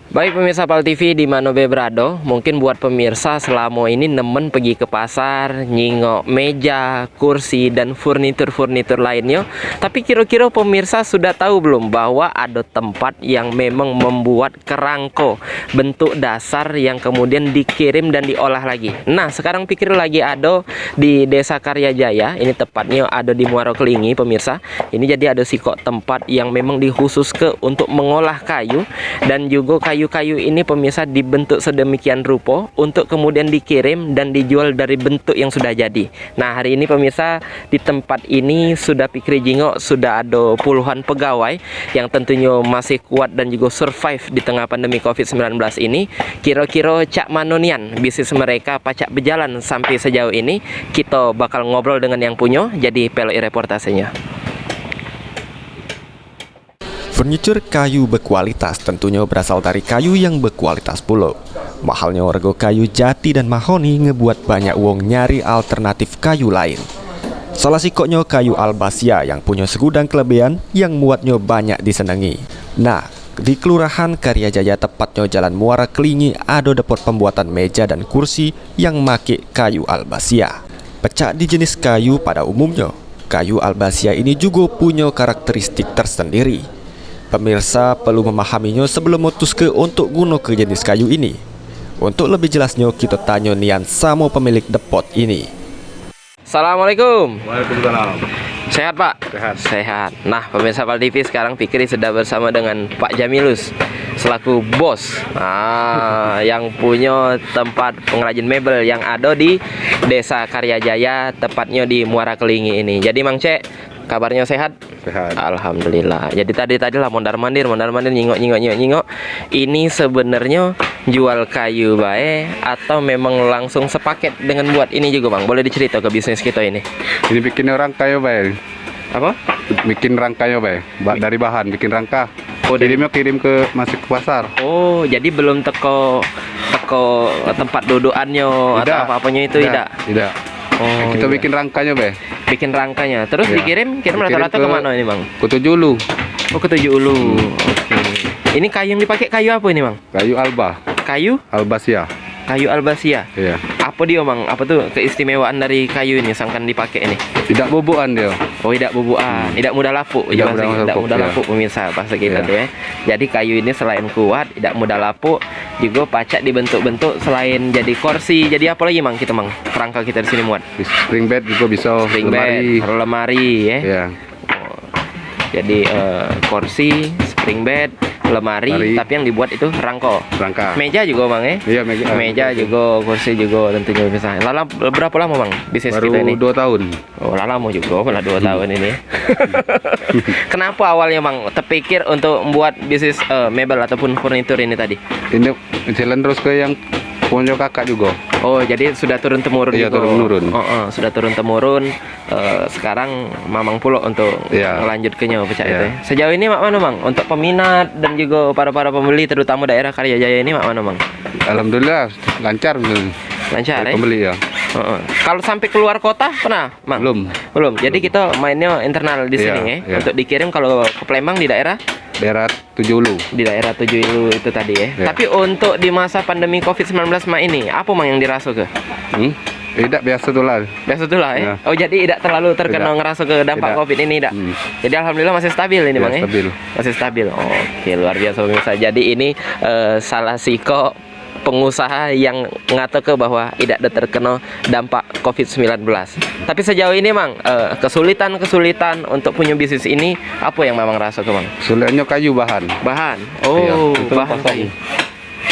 Baik pemirsa Pal TV di Mano Be Brado, mungkin buat pemirsa selama ini nemen pergi ke pasar, nyingok meja, kursi, dan furnitur-furnitur lainnya. Tapi kira-kira pemirsa sudah tahu belum bahwa ada tempat yang memang membuat kerangko bentuk dasar yang kemudian dikirim dan diolah lagi. Nah sekarang pikir lagi ada di Desa Karyajaya, ini tepatnya ada di Muara Kelingi pemirsa. Ini jadi ada sikok tempat yang memang dikhusus untuk mengolah kayu, dan juga kayu-kayu ini pemirsa dibentuk sedemikian rupa untuk kemudian dikirim dan dijual dari bentuk yang sudah jadi. Nah hari ini pemirsa di tempat ini sudah pikir jingok, sudah ada puluhan pegawai yang tentunya masih kuat dan juga survive di tengah pandemi COVID-19 ini. Kira-kira cak manonian bisnis mereka pacak berjalan sampai sejauh ini, kita bakal ngobrol dengan yang punya, jadi pelok reportasenya. Furnitur kayu berkualitas tentunya berasal dari kayu yang berkualitas pula. Mahalnya harga kayu jati dan mahoni ngebuat banyak wong nyari alternatif kayu lain. Salah sikoknya kayu albasia yang punya segudang kelebihan yang muatnya banyak disenangi. Nah, di Kelurahan Karyajaya tepatnya Jalan Muara Kelingi ada depot pembuatan meja dan kursi yang make kayu albasia. Pecah di jenis kayu pada umumnya, kayu albasia ini juga punya karakteristik tersendiri. Pemirsa perlu memahaminya sebelum memutus untuk guna ke jenis kayu ini. Untuk lebih jelasnya kita tanya nian sama pemilik depot ini. Assalamualaikum. Waalaikumsalam. Sehat Pak? Sehat. Sehat. Nah pemirsa Pal TV sekarang Fikri sudah bersama dengan Pak Jamilus selaku bos yang punya tempat pengrajin mebel yang ada di Desa Karyajaya, tepatnya di Muara Kelingi ini. Jadi Mang Cek, kabarnya sehat? Sehat. Alhamdulillah. Jadi tadi lah mondar-mandir nyingok. Ini sebenarnya jual kayu bae atau memang langsung sepaket dengan buat ini juga Bang? Boleh dicerita ke bisnis kita ini? Ini bikin orang kayu baik. Apa? Bikin rangkanya baik. Dari bahan bikin rangka. Oh, Kirim ke masuk ke pasar. Oh, jadi belum teko tempat dudukannya atau apa-apanya itu tidak? Tidak. Oh, Kita iya. bikin rangkanya baik. Bikin rangkanya. Terus Iya. kirim Dikirim rata-rata ke mana ini Bang? Ke Tujulu. Oh, ke Tujuh Ulu. Oke. Ini kayu yang dipakai kayu apa ini Bang? Kayu alba. Kayu Albasia. Kayu albasia. Iya. Apa dia Bang? Apa tuh keistimewaan dari kayu ini sangkan dipakai ini? Tidak bubuan dia. Oh, tidak bubuan, tidak mudah lapuk. Tidak mudah lapuk, ya. Pemirsa bahasa kita Iya. tuh ya. Jadi kayu ini selain kuat, tidak mudah lapuk, juga pacak dibentuk-bentuk selain jadi kursi. Jadi apa lagi Mang kita Mang? Kerangka kita di sini muat. Spring bed juga bisa. Spring bed, lemari ya. Iya. Jadi kursi, spring bed, lemari, tapi yang dibuat itu rangko. Rangka. Meja juga Bang ya? Iya, Meja juga, kursi juga tentunya bisa. Berapa lama Bang bisnis Baru kita ini? 2 tahun. Oh, lama juga, malah 2 tahun ini. Kenapa awalnya Bang terpikir untuk membuat bisnis mebel ataupun furnitur ini tadi? Ini jalan terus ke yang punya kakak juga. Oh, jadi sudah turun temurun Iya, juga. turun-temurun. Sudah turun temurun. Sekarang Mamang pulau untuk Iya. melanjutkannya percaya Iya. itu ya. Sejauh ini mak mana Bang? Untuk peminat dan juga para pembeli terutama daerah Karyajaya ini mak mana Bang? Alhamdulillah lancar. Lancar ya? Pembeli ya. Kalau sampai keluar kota pernah, Mang? Belum. Jadi kita mainnya internal di Iya, sini ya. iya. Untuk dikirim kalau ke Palembang di daerah Tujulu. di daerah Tujuh Ulu itu tadi ya. Ya. Tapi untuk di masa pandemi COVID-19 Mak ini, apa Mang yang dirasa ke? Tidak biasa tuh lah. Biasa tuh lah ya. Ya. Oh, jadi tidak terlalu terkena Tidak. ngerasa ke dampak Tidak. COVID ini tidak. Jadi alhamdulillah masih stabil ini Ya, Bang ya. stabil. Masih stabil. Oke, luar biasa pemirsa. Jadi ini salah siko pengusaha yang ngato ke bahwa tidak ada terkena dampak COVID-19. Tapi sejauh ini Mang, kesulitan untuk punya bisnis ini apa yang Mamang rasa ke Bang? Sulitnya kayu bahan. Bahan. Iya, Oh, itu bahan pasang. kayu.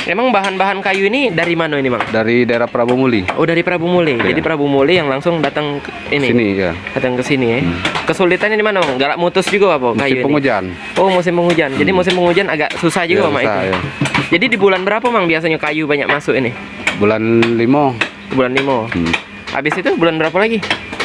Emang bahan-bahan kayu ini dari mana ini Bang? Dari daerah Prabu Muli. Oh, dari Prabu Muli. Iya. Jadi Prabu Muli yang langsung datang ini. Sini ya. Datang ke sini ya. Kesulitannya di mana Bang? Galak mutus juga apa kayu Musim ini? penghujan. Oh, musim penghujan. Jadi musim penghujan agak susah juga Ya, Mak susah, itu. ya. Jadi di bulan berapa Mang biasanya kayu banyak masuk ini? Bulan 5. Bulan 5. Habis itu bulan berapa lagi?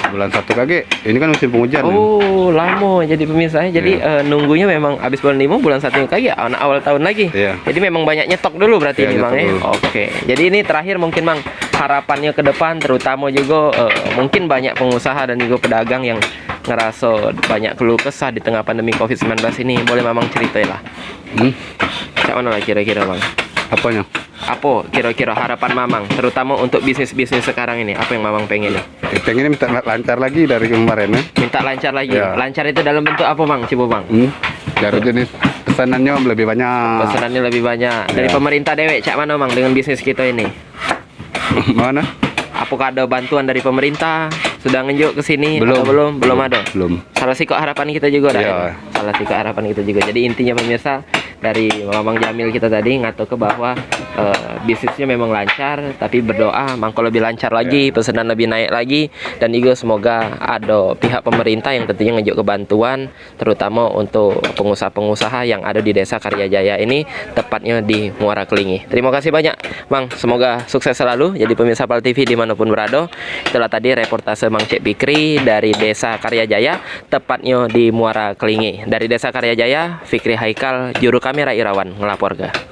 Bulan 1 kage. Ini kan musim penghujan. Oh, lama jadi pemirsa. Jadi nunggunya memang habis bulan 5, bulan 1 kali ya awal tahun lagi. Iya. Jadi memang banyak nyetok dulu berarti Iya, ini Mang ya. nyetok dulu. Oke. Jadi ini terakhir mungkin Mang harapannya ke depan terutama juga mungkin banyak pengusaha dan juga pedagang yang ngerasa banyak keluh kesah di tengah pandemi COVID-19 ini. Boleh Mamang ceritain lah. Cak mana lah kira-kira Bang? Apanya? Apa kira-kira harapan Mamang, terutama untuk bisnis-bisnis sekarang ini? Apa yang Mamang pengen nih? Pengen minta lancar lagi dari kemarin ya. Minta lancar lagi. Ya. Lancar itu dalam bentuk apa, Bang? Coba, Bang. Dari jenis pesanannya lebih banyak. Pesanannya lebih banyak. Dari Ya. pemerintah dewek, cak mana, Bang, dengan bisnis kita ini? Mana? Apakah ada bantuan dari pemerintah? Sudah ngejuk ke sini? Belum. Atau belum? Belum ada. Belum. Salah sikok harapan kita juga dah. Iya. Ya? Salah sikok harapan kita juga. Jadi intinya pemirsa, dari Mamang Jamil kita tadi ngatur ke bahwa bisnisnya memang lancar, tapi berdoa mangko lebih lancar lagi, pesanan lebih naik lagi, dan juga semoga ada pihak pemerintah yang tentunya ngejuk kebantuan, terutama untuk pengusaha-pengusaha yang ada di Desa Karyajaya ini, tepatnya di Muara Kelingi. Terima kasih banyak, Bang. Semoga sukses selalu. Jadi pemirsa PAL TV dimanapun berada, itulah tadi reportase Mang Cek Fikri dari Desa Karyajaya, tepatnya di Muara Kelingi. Dari Desa Karyajaya, Fikri Haikal, juru kamera Irawan, ngelaporkan.